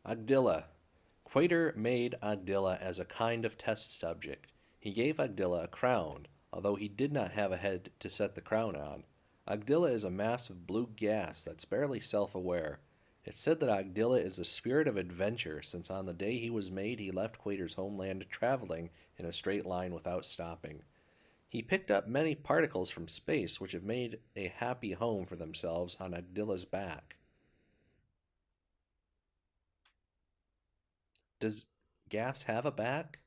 Ogdilla. Quater made Ogdilla as a kind of test subject. He gave Ogdilla a crown, although he did not have a head to set the crown on. Ogdilla is a mass of blue gas that's barely self-aware. It's said that Ogdilla is the spirit of adventure, since on the day he was made he left Quater's homeland traveling in a straight line without stopping. He picked up many particles from space which have made a happy home for themselves on Ogdilla's back. Does gas have a back?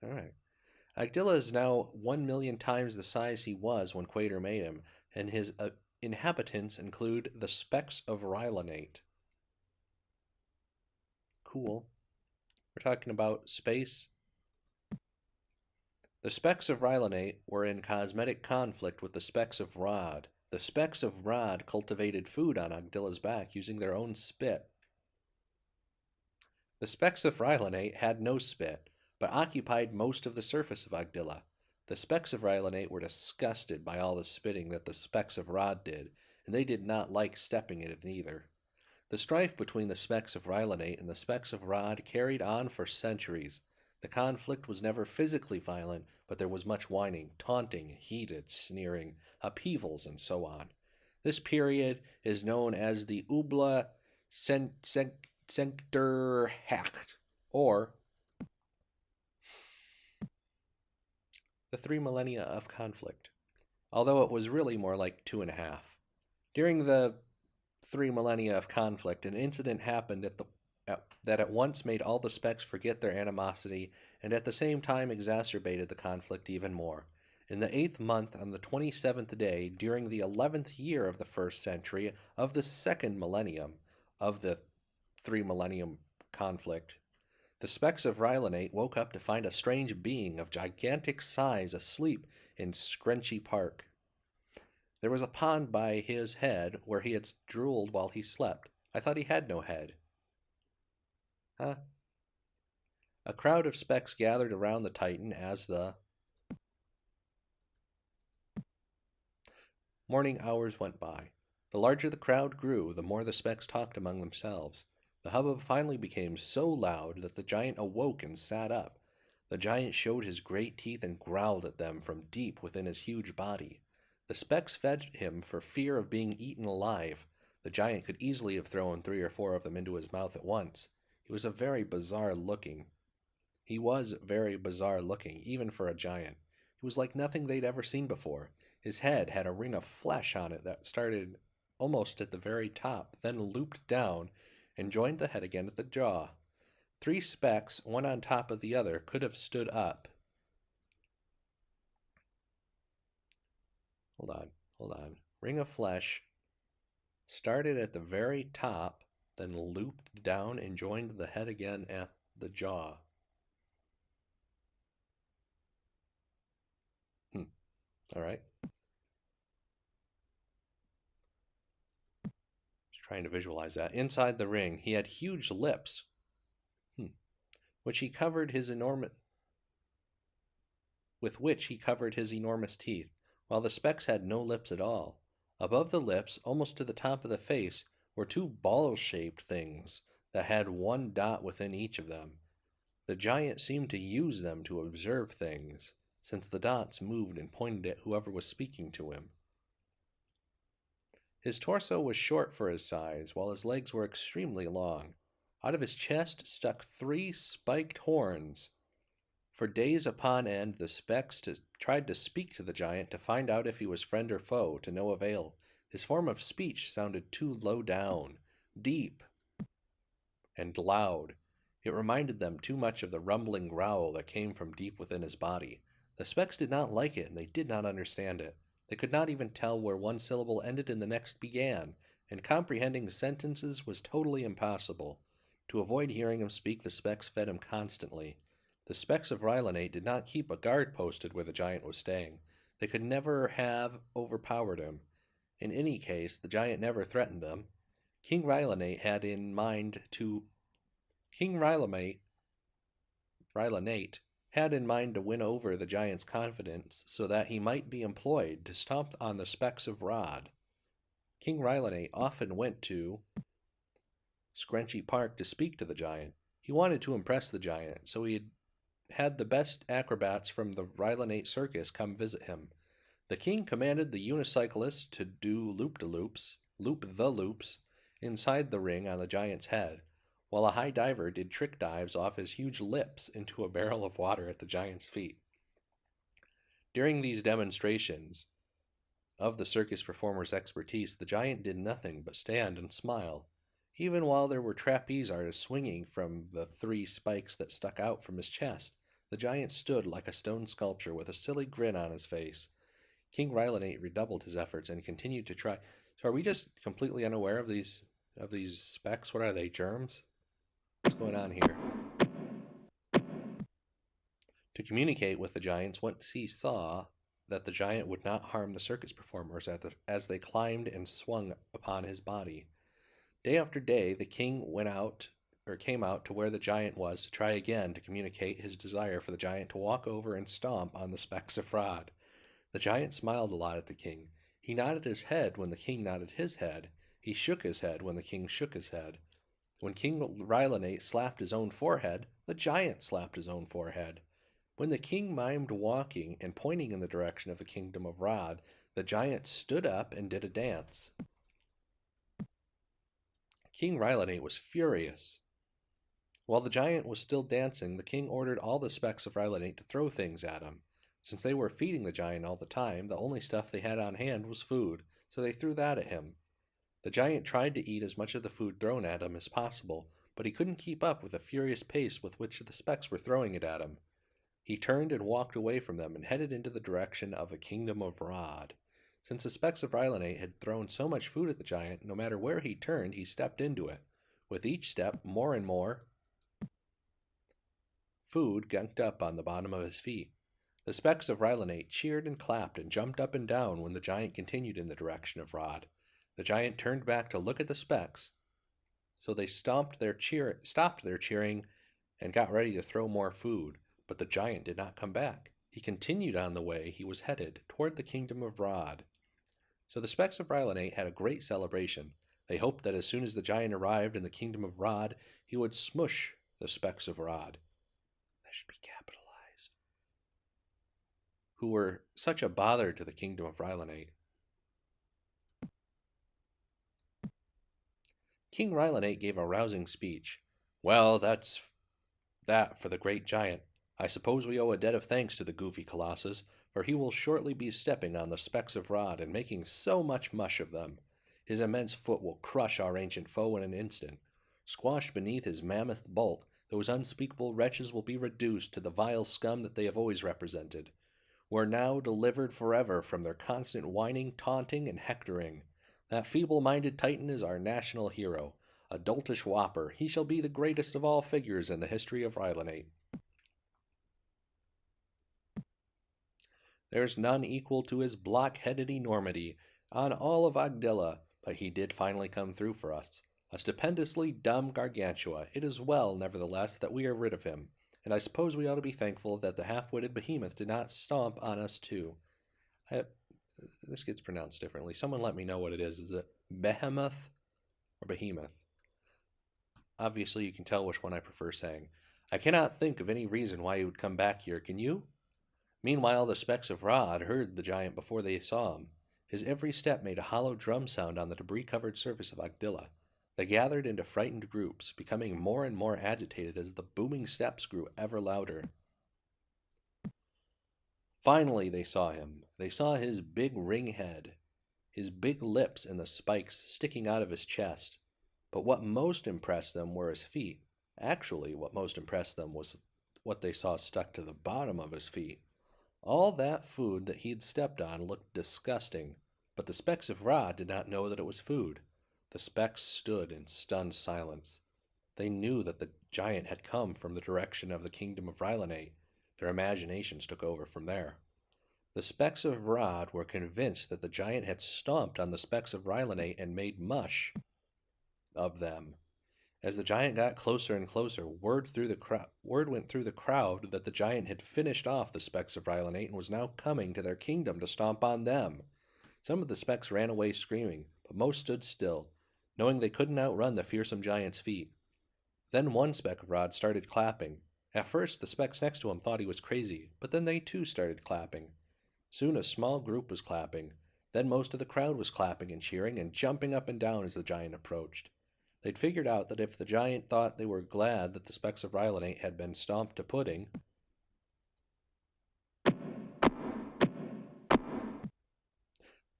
Alright. Ogdilla is now 1,000,000 times the size he was when Quater made him, and his inhabitants include the specks of Rilonate. Cool. We're talking about space. The specks of Rilonate were in cosmetic conflict with the specks of Rod. The specks of Rod cultivated food on Ogdilla's back using their own spit. The specks of Rilonate had no spit, but occupied most of the surface of Ogdilla. The specks of Rilonate were disgusted by all the spitting that the specks of Rod did, and they did not like stepping in it either. The strife between the specks of Rilonate and the specks of Rod carried on for centuries. The conflict was never physically violent, but there was much whining, taunting, heated, sneering, upheavals, and so on. This period is known as the Ubla Senterhacht, or the 3 millennia of conflict, although it was really more like 2.5. During the 3 millennia of conflict, an incident happened that at once made all the specks forget their animosity and at the same time exacerbated the conflict even more. In the 8th month, on the 27th day, during the 11th year of the 1st century of the 2nd millennium of the 3 millennium conflict, the specks of Rilonate woke up to find a strange being of gigantic size asleep in Screnchy Park. There was a pond by his head where he had drooled while he slept. I thought he had no head. Huh? A crowd of specks gathered around the Titan as the morning hours went by. The larger the crowd grew, the more the specks talked among themselves. The hubbub finally became so loud that the giant awoke and sat up. The giant showed his great teeth and growled at them from deep within his huge body. The specks fed him for fear of being eaten alive. The giant could easily have thrown 3 or 4 of them into his mouth at once. He was very bizarre looking, even for a giant. He was like nothing they'd ever seen before. His head had a ring of flesh on it that started almost at the very top, then looped down and joined the head again at the jaw. 3 specks, one on top of the other, could have stood up. Hold on. Ring of flesh started at the very top, then looped down and joined the head again at the jaw. All right. Just trying to visualize that. Inside the ring, he had huge lips, with which he covered his enormous teeth, while the specks had no lips at all. Above the lips, almost to the top of the face, were 2 ball-shaped things that had 1 dot within each of them. The giant seemed to use them to observe things, since the dots moved and pointed at whoever was speaking to him. His torso was short for his size, while his legs were extremely long. Out of his chest stuck 3 spiked horns. For days upon end, the specks tried to speak to the giant to find out if he was friend or foe, to no avail. His form of speech sounded too low down, deep, and loud. It reminded them too much of the rumbling growl that came from deep within his body. The specks did not like it, and they did not understand it. They could not even tell where one syllable ended and the next began, and comprehending sentences was totally impossible. To avoid hearing him speak, the specks fed him constantly. The specks of Rilonate did not keep a guard posted where the giant was staying. They could never have overpowered him. In any case, the giant never threatened them. King Rilonate had in mind to win over the giant's confidence so that he might be employed to stomp on the specks of Rod. King Rilonate often went to Scrunchy Park to speak to the giant. He wanted to impress the giant, so he had the best acrobats from the Rilonate circus come visit him. The king commanded the unicyclist to do loop-the-loops, inside the ring on the giant's head, while a high diver did trick dives off his huge lips into a barrel of water at the giant's feet. During these demonstrations of the circus performer's expertise, the giant did nothing but stand and smile. Even while there were trapeze artists swinging from the 3 spikes that stuck out from his chest, the giant stood like a stone sculpture with a silly grin on his face. King Rilonate redoubled his efforts and continued to try. So are we just completely unaware of these specks? What are they, germs? What's going on here? To communicate with the giants, once he saw that the giant would not harm the circus performers as they climbed and swung upon his body. Day after day, the king came out to where the giant was to try again to communicate his desire for the giant to walk over and stomp on the specks of rod. The giant smiled a lot at the king. He nodded his head when the king nodded his head. He shook his head when the king shook his head. When King Rilonate slapped his own forehead, the giant slapped his own forehead. When the king mimed walking and pointing in the direction of the kingdom of Rod, the giant stood up and did a dance. King Rilonate was furious. While the giant was still dancing, the king ordered all the specks of Rilonate to throw things at him. Since they were feeding the giant all the time, the only stuff they had on hand was food, so they threw that at him. The giant tried to eat as much of the food thrown at him as possible, but he couldn't keep up with the furious pace with which the specks were throwing it at him. He turned and walked away from them and headed into the direction of the kingdom of Rod. Since the specks of Rilonate had thrown so much food at the giant, no matter where he turned, he stepped into it. With each step, more and more food gunked up on the bottom of his feet. The specks of Rilonate cheered and clapped and jumped up and down when the giant continued in the direction of Rod. The giant turned back to look at the specks, so they stopped their cheering and got ready to throw more food, but the giant did not come back. He continued on the way he was headed, toward the kingdom of Rod. So the specks of Rilonate had a great celebration. They hoped that as soon as the giant arrived in the kingdom of Rod, he would smush the specks of Rod. That should be capitalized. Who were such a bother to the kingdom of Rilonate. King Rilonate gave a rousing speech. Well, that's that for the great giant. I suppose we owe a debt of thanks to the goofy colossus, for he will shortly be stepping on the specks of Rod and making so much mush of them. His immense foot will crush our ancient foe in an instant. Squashed beneath his mammoth bulk, those unspeakable wretches will be reduced to the vile scum that they have always represented. We're now delivered forever from their constant whining, taunting, and hectoring. That feeble-minded titan is our national hero, a doltish whopper. He shall be the greatest of all figures in the history of Rilonate. There's none equal to his block-headed enormity on all of Agdilla, but he did finally come through for us. A stupendously dumb gargantua. It is well, nevertheless, that we are rid of him, and I suppose we ought to be thankful that the half-witted behemoth did not stomp on us too. This gets pronounced differently. Someone let me know what it is. Is it behemoth or behemoth? Obviously, you can tell which one I prefer saying. I cannot think of any reason why he would come back here, can you? Meanwhile, the specks of Rod heard the giant before they saw him. His every step made a hollow drum sound on the debris-covered surface of Agdilla. They gathered into frightened groups, becoming more and more agitated as the booming steps grew ever louder. Finally, they saw him. They saw his big ring head, his big lips and the spikes sticking out of his chest. But what most impressed them were his feet. Actually, what most impressed them was what they saw stuck to the bottom of his feet. All that food that he had stepped on looked disgusting, but the specks of Rod did not know that it was food. The specks stood in stunned silence. They knew that the giant had come from the direction of the kingdom of Rilonate. Their imaginations took over from there. The specks of Rod were convinced that the giant had stomped on the specks of Rilonate and made mush of them. As the giant got closer and closer, word went through the crowd that the giant had finished off the specks of Rilonate and was now coming to their kingdom to stomp on them. Some of the specks ran away screaming, but most stood still. knowing they couldn't outrun the fearsome giant's feet. Then one speck of Rod started clapping. At first, the specks next to him thought he was crazy, but then they too started clapping. Soon a small group was clapping. Then most of the crowd was clapping and cheering and jumping up and down as the giant approached. They'd figured out that if the giant thought they were glad that the specks of Rilonate had been stomped to pudding,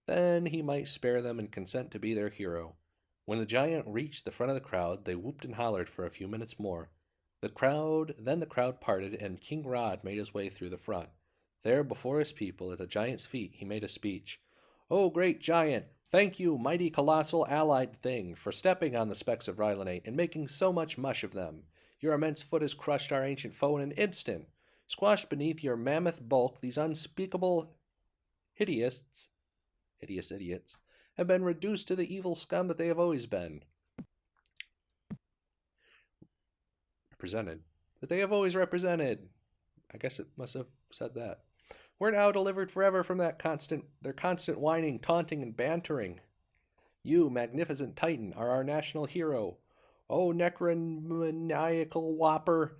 then he might spare them and consent to be their hero. When the giant reached the front of the crowd, they whooped and hollered for a few minutes more. The crowd parted, and King Rod made his way through the front. There, before his people, at the giant's feet, he made a speech. "O great giant, thank you, mighty colossal allied thing, for stepping on the specks of Rilonate and making so much mush of them. Your immense foot has crushed our ancient foe in an instant. Squashed beneath your mammoth bulk, these unspeakable hideous idiots, have been reduced to the evil scum that they have always been. Represented. I guess it must have said that. We're now delivered forever from their constant whining, taunting, and bantering. You, magnificent Titan, are our national hero. O necromaniacal whopper,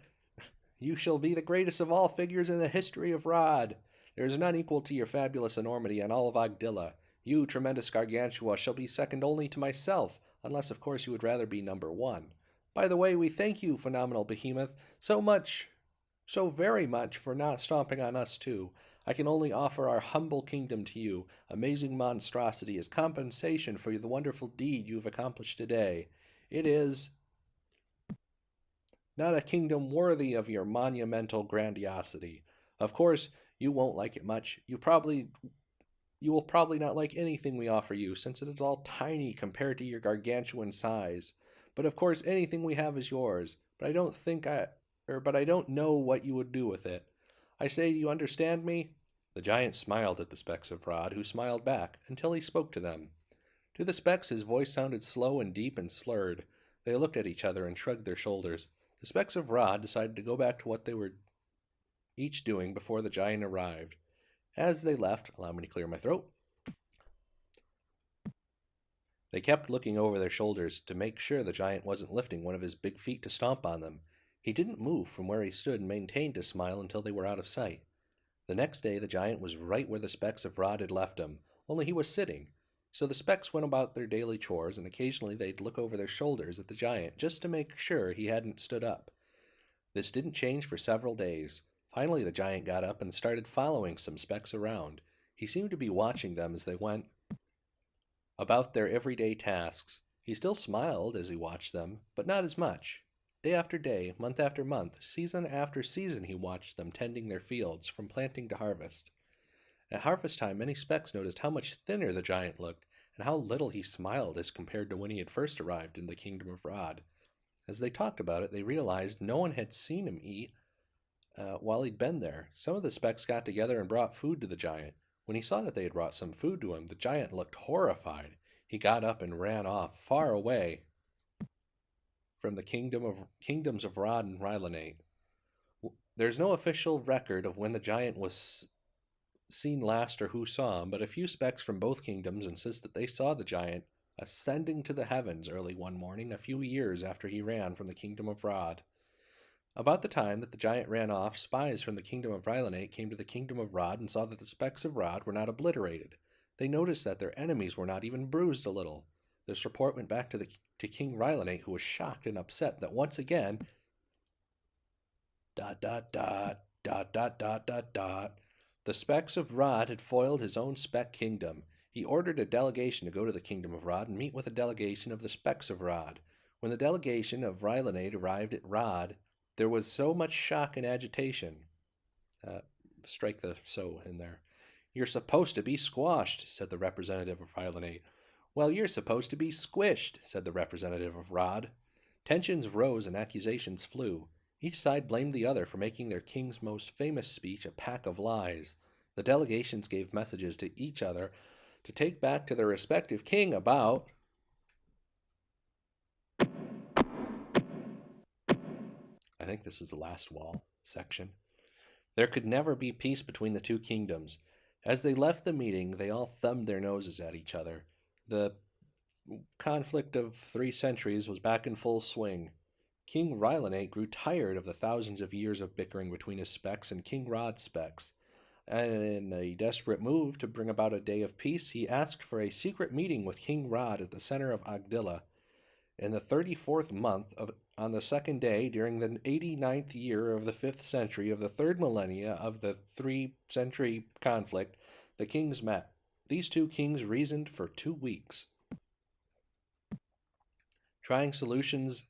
you shall be the greatest of all figures in the history of Rod. There is none equal to your fabulous enormity in all of Ogdilla. You, tremendous Gargantua, shall be second only to myself, unless, of course, you would rather be number one. By the way, we thank you, phenomenal behemoth, so very much for not stomping on us, too. I can only offer our humble kingdom to you, amazing monstrosity, as compensation for the wonderful deed you have accomplished today. It is not a kingdom worthy of your monumental grandiosity. Of course, you won't like it much. You will probably not like anything we offer you, since it is all tiny compared to your gargantuan size. But of course, anything we have is yours. But I don't know what you would do with it. I say, do you understand me?" The giant smiled at the specks of Rod, who smiled back, until he spoke to them. To the specks, his voice sounded slow and deep and slurred. They looked at each other and shrugged their shoulders. The specks of Rod decided to go back to what they were each doing before the giant arrived. As they left, allow me to clear my throat, they kept looking over their shoulders to make sure the giant wasn't lifting one of his big feet to stomp on them. He didn't move from where he stood and maintained his smile until they were out of sight. The next day, the giant was right where the specks of Rod had left him, only he was sitting. So the specks went about their daily chores, and occasionally they'd look over their shoulders at the giant just to make sure he hadn't stood up. This didn't change for several days. Finally, the giant got up and started following some specks around. He seemed to be watching them as they went about their everyday tasks. He still smiled as he watched them, but not as much. Day after day, month after month, season after season, he watched them tending their fields from planting to harvest. At harvest time, many specks noticed how much thinner the giant looked and how little he smiled as compared to when he had first arrived in the kingdom of Rod. As they talked about it, they realized no one had seen him eat while he'd been there. Some of the specks got together and brought food to the giant. When he saw that they had brought some food to him, the giant looked horrified. He got up and ran off, far away from the kingdoms of Rod and Rilonate. There's no official record of when the giant was seen last or who saw him, but a few specks from both kingdoms insist that they saw the giant ascending to the heavens early one morning, a few years after he ran from the kingdom of Rod. About the time that the giant ran off, spies from the kingdom of Rilonate came to the kingdom of Rod and saw that the specks of Rod were not obliterated. They noticed that their enemies were not even bruised a little. This report went back to King Rilonate, who was shocked and upset that once again, ... The specks of Rod had foiled his own speck kingdom. He ordered a delegation to go to the kingdom of Rod and meet with a delegation of the specks of Rod. When the delegation of Rilonate arrived at Rod, there was so much shock and agitation. Strike the "so" in there. "You're supposed to be squashed," said the representative of Rilonate. "Well, you're supposed to be squished," said the representative of Rod. Tensions rose and accusations flew. Each side blamed the other for making their king's most famous speech a pack of lies. The delegations gave messages to each other to take back to their respective king about I think this is the last wall section. There could never be peace between the two kingdoms. As they left the meeting, they all thumbed their noses at each other. The conflict of 3 centuries was back in full swing. King Rilonate grew tired of the thousands of years of bickering between his specs and King Rod's specs, and in a desperate move to bring about a day of peace, he asked for a secret meeting with King Rod at the center of Agdilla. In the 34th month, on the second day, during the 89th year of the 5th century of the third millennia of the 3-century conflict, the kings met. These two kings reasoned for 2 weeks, trying solutions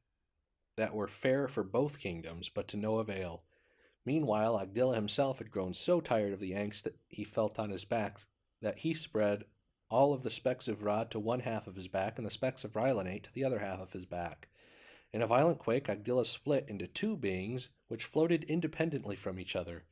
that were fair for both kingdoms, but to no avail. Meanwhile, Agdilla himself had grown so tired of the angst that he felt on his back that he spread all of the specks of Rod to one half of his back and the specks of Rilonate to the other half of his back. In a violent quake, Agdilla split into 2 beings which floated independently from each other.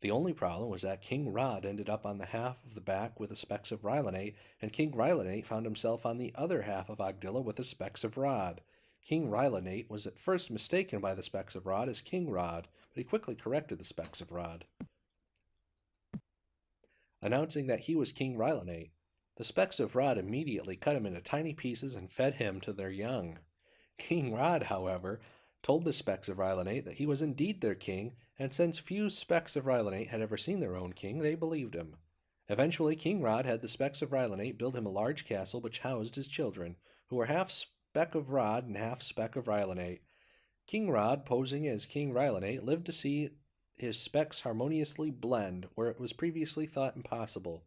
The only problem was that King Rod ended up on the half of the back with the specks of Rilonate, and King Rilonate found himself on the other half of Agdilla with the specks of Rod. King Rilonate was at first mistaken by the specks of Rod as King Rod, but he quickly corrected the specks of Rod, announcing that he was King Rilonate. The specks of Rod immediately cut him into tiny pieces and fed him to their young. King Rod, however, told the specks of Rilonate that he was indeed their king, and since few specks of Rilonate had ever seen their own king, they believed him. Eventually, King Rod had the specks of Rilonate build him a large castle which housed his children, who were half speck of Rod and half speck of Rilonate. King Rod, posing as King Rilonate, lived to see his specks harmoniously blend where it was previously thought impossible.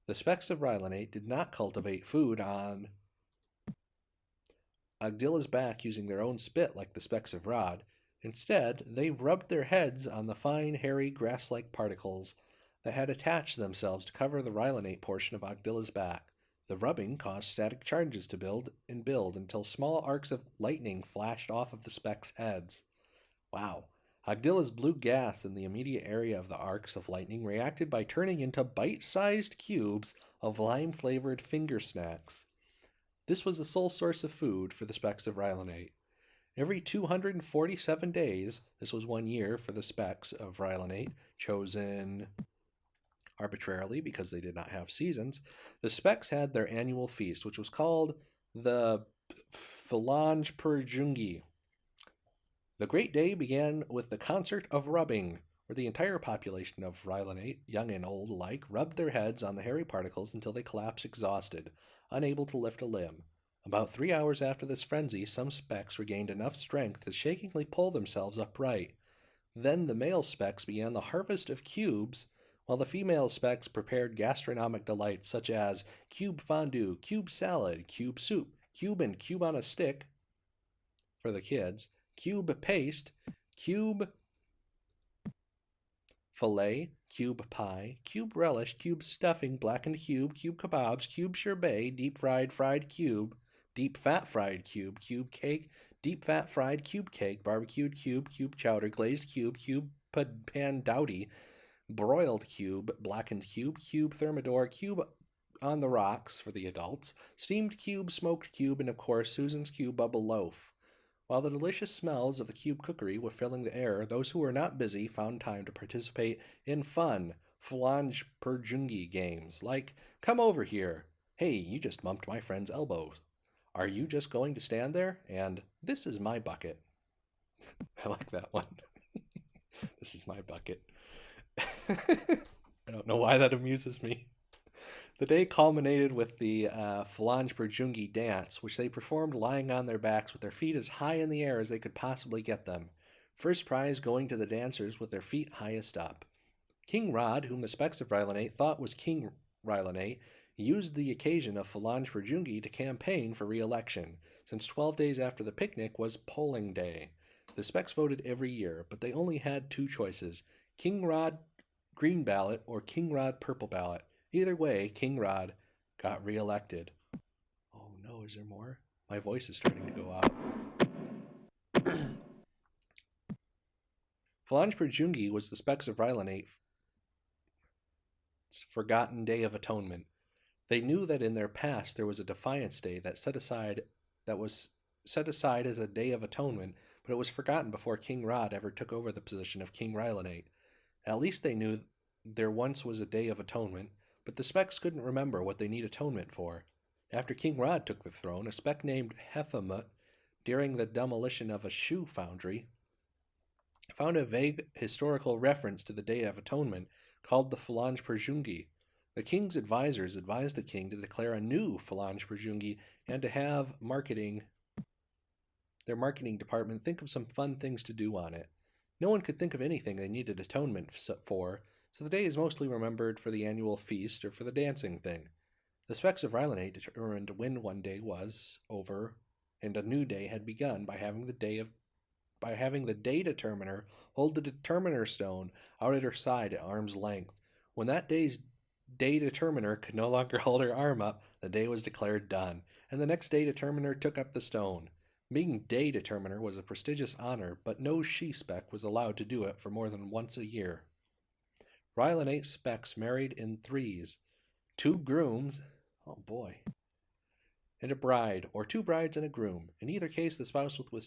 The specks of Rilonate did not cultivate food on Agdilla's back using their own spit like the specks of Rod. Instead, they rubbed their heads on the fine, hairy, grass-like particles that had attached themselves to cover the Rilonate portion of Agdilla's back. The rubbing caused static charges to build until small arcs of lightning flashed off of the specks' heads. Wow. Agdilla's blue gas in the immediate area of the arcs of lightning reacted by turning into bite-sized cubes of lime-flavored finger snacks. This was the sole source of food for the specks of Rilonate. Every 247 days, this was 1 year for the specks of Rilonate, chosen arbitrarily because they did not have seasons, the specks had their annual feast, which was called the Phalange Perjungi. The great day began with the concert of rubbing, where the entire population of Rilonate, young and old alike, rubbed their heads on the hairy particles until they collapsed exhausted, unable to lift a limb. About 3 hours after this frenzy, some specks regained enough strength to shakingly pull themselves upright. Then the male specks began the harvest of cubes, while the female specks prepared gastronomic delights such as cube fondue, cube salad, cube soup, cube and cube on a stick for the kids, cube paste, cube filet, cube pie, cube relish, cube stuffing, blackened cube, cube kebabs, cube sherbet, deep fried cube, deep fat fried cube, cube cake, deep fat fried cube cake, barbecued cube, cube chowder, glazed cube, cube pandowdy, broiled cube, blackened cube, cube thermidor, cube on the rocks for the adults, steamed cube, smoked cube, and of course Susan's cube bubble loaf. While the delicious smells of the cube cookery were filling the air, those who were not busy found time to participate in fun Phalange Perjungi games, like, come over here, hey, you just bumped my friend's elbows. Are you just going to stand there? And this is my bucket. I like that one. This is my bucket. I don't know why that amuses me. The day culminated with the Phalange Perjungi dance, which they performed lying on their backs with their feet as high in the air as they could possibly get them. First prize going to the dancers with their feet highest up. King Rod, whom the specks of Rilonate thought was King Rilonate, used the occasion of Phalange Perjungi to campaign for re-election, since 12 days after the picnic was polling day. The specks voted every year, but they only had 2 choices, King Rod green ballot or King Rod purple ballot. Either way, King Rod got re-elected. Oh no, is there more? My voice is starting to go out. Phalange Perjungi was the specks of Rilonate forgotten Day of Atonement. They knew that in their past there was a Defiance Day that was set aside as a Day of Atonement, but it was forgotten before King Rod ever took over the position of King Rilonate. At least they knew there once was a Day of Atonement, but the specks couldn't remember what they need atonement for. After King Rod took the throne, a speck named Hefemut, during the demolition of a shoe foundry, found a vague historical reference to the Day of Atonement called the Phalange Perjungi. The king's advisors advised the king to declare a new Phalange Perjungi and to have their marketing department think of some fun things to do on it. No one could think of anything they needed atonement for, so the day is mostly remembered for the annual feast or for the dancing thing. The Specks of Rilonate determined when one day was over and a new day had begun by having the day determiner hold the determiner stone out at her side at arm's length. When that day's day determiner could no longer hold her arm up, the day was declared done, and the next day determiner took up the stone. Being day determiner was a prestigious honor, but no she-spec was allowed to do it for more than once a year. Rilonate specs married in threes, 2 grooms, oh boy, and a bride, or 2 brides and a groom. In either case, the spouse with the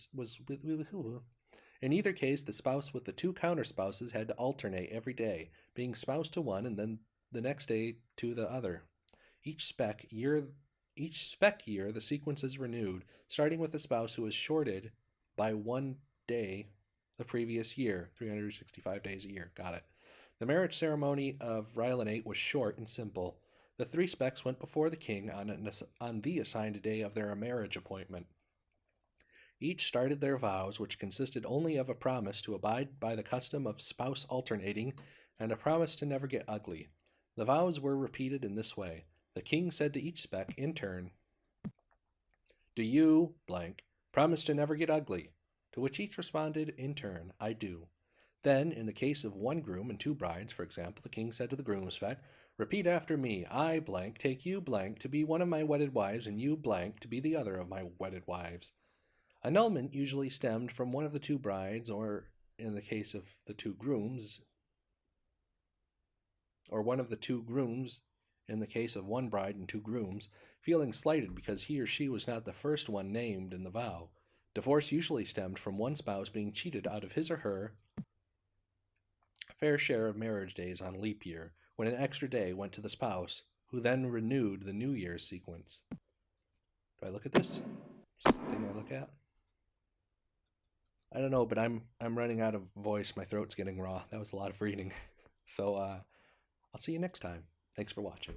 2 counterspouses had to alternate every day, being spouse to one and then the next day to the other. Each spec year, the sequence is renewed, starting with the spouse who was shorted by 1 day the previous year, 365 days a year. Got it. The marriage ceremony of Rilonate was short and simple. The 3 specs went before the king on the assigned day of their marriage appointment. Each started their vows, which consisted only of a promise to abide by the custom of spouse alternating and a promise to never get ugly. The vows were repeated in this way. The king said to each spec in turn, "Do you, blank, promise to never get ugly?" To which each responded in turn, "I do." Then, in the case of 1 groom and 2 brides, for example, the king said to the groom spec, "Repeat after me. I, blank, take you, blank, to be one of my wedded wives, and you, blank, to be the other of my wedded wives." Annulment usually stemmed from one of the 2 brides, or in the case of the 2 grooms, or one of the 2 grooms, in the case of 1 bride and 2 grooms, feeling slighted because he or she was not the first one named in the vow. Divorce usually stemmed from one spouse being cheated out of his or her fair share of marriage days on leap year, when an extra day went to the spouse, who then renewed the New Year's sequence. Do I look at this? Is this the thing I look at? I don't know, but I'm running out of voice. My throat's getting raw. That was a lot of reading. So I'll see you next time. Thanks for watching.